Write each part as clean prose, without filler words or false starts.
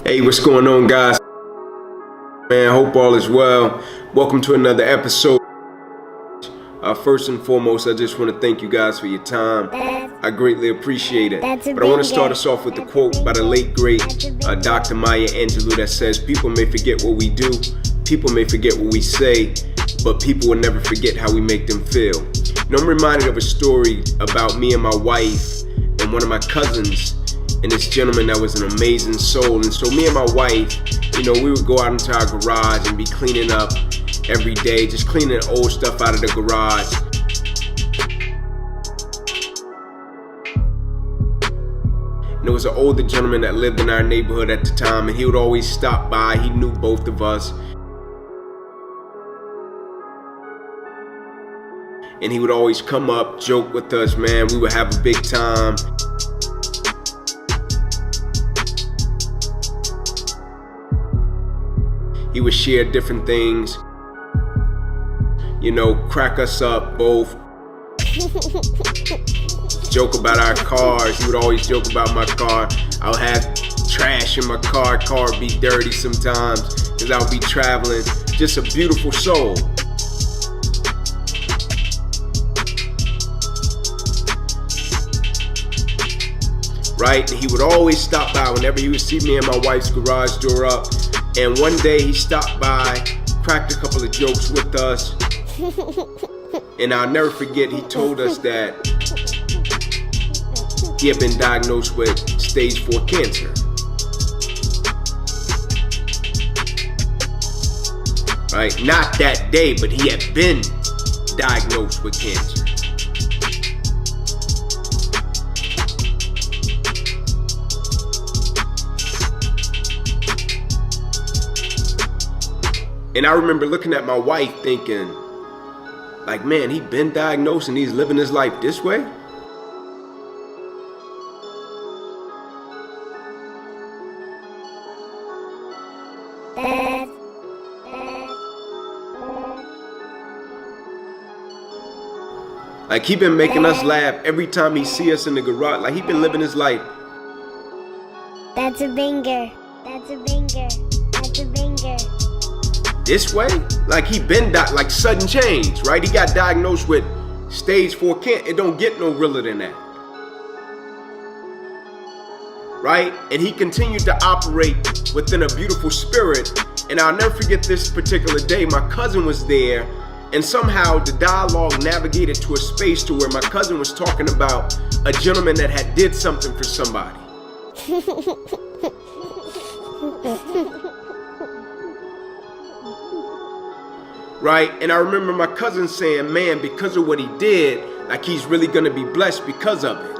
Hey, what's going on, guys? Man, hope all is well. Welcome to another episode. First and foremost, I just want to thank you guys for your time. I greatly appreciate it. But I want to start us off with a quote by the late, great Dr. Maya Angelou that says, "People may forget what we do, people may forget what we say, but people will never forget how we make them feel." You know, I'm reminded of a story about me and my wife and one of my cousins and this gentleman that was an amazing soul. And so me and my wife, you know, we would go out into our garage and be cleaning up every day, just cleaning old stuff out of the garage. And there was an older gentleman that lived in our neighborhood at the time, and he would always stop by. He knew both of us. And he would always come up, joke with us, man. We would have a big time. He would share different things, you know, crack us up both, joke about our cars. He would always joke about my car. I would have trash in my car would be dirty sometimes because I would be traveling. Just a beautiful soul. Right? And he would always stop by whenever he would see me and my wife's garage door up. And one day he stopped by, cracked a couple of jokes with us, and I'll never forget, he told us that he had been diagnosed with stage 4 cancer. Right? Not that day, but he had been diagnosed with cancer. And I remember looking at my wife thinking, like, man, he been diagnosed and he's living his life this way? Like, he been making us laugh every time he see us in the garage. Like, he been living his life. That's a banger. That's a banger. That's a banger. This way? Like, he been like sudden change, right? He got diagnosed with stage 4 cancer. It don't get no realer than that. Right? And he continued to operate within a beautiful spirit. And I'll never forget this particular day. My cousin was there, and somehow the dialogue navigated to a space to where my cousin was talking about a gentleman that had did something for somebody. Right? And I remember my cousin saying, man, because of what he did, like, he's really gonna be blessed because of it.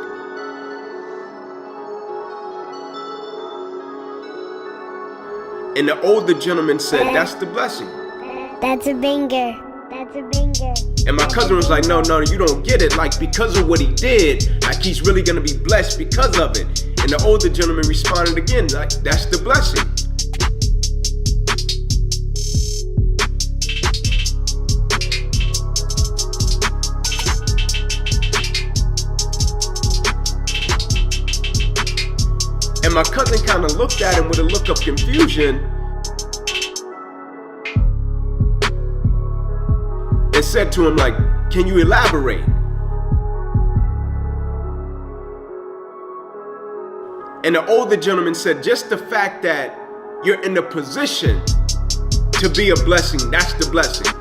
And the older gentleman said, that's the blessing. That's a banger. That's a banger. And my cousin was like, no, you don't get it. Like, because of what he did, like, he's really gonna be blessed because of it. And the older gentleman responded again, like, that's the blessing. And my cousin kind of looked at him with a look of confusion and said to him, like, can you elaborate? And the older gentleman said, just the fact that you're in the position to be a blessing, that's the blessing.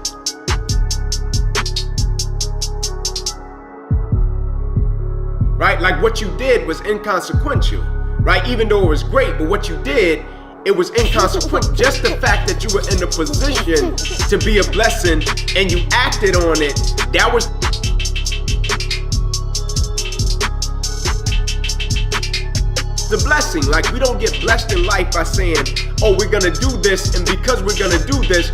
Right? Like, what you did was inconsequential. Right? Even though it was great, but what you did, it was inconsequential. Just the fact that you were in a position to be a blessing and you acted on it, that was the blessing. Like, we don't get blessed in life by saying, oh, we're gonna do this, and because we're gonna do this,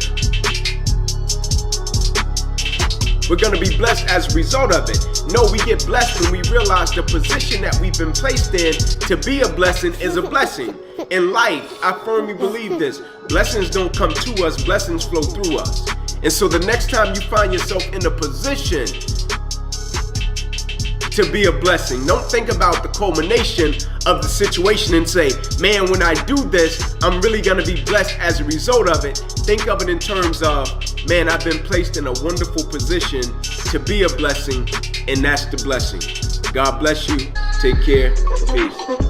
we're gonna be blessed as a result of it. No, we get blessed when we realize the position that we've been placed in to be a blessing is a blessing. In life, I firmly believe this. Blessings don't come to us, blessings flow through us. And so the next time you find yourself in a position to be a blessing. Don't think about the culmination of the situation and say, man, when I do this, I'm really gonna be blessed as a result of it. Think of it in terms of, man, I've been placed in a wonderful position to be a blessing, and that's the blessing. God bless you. Take care. Peace.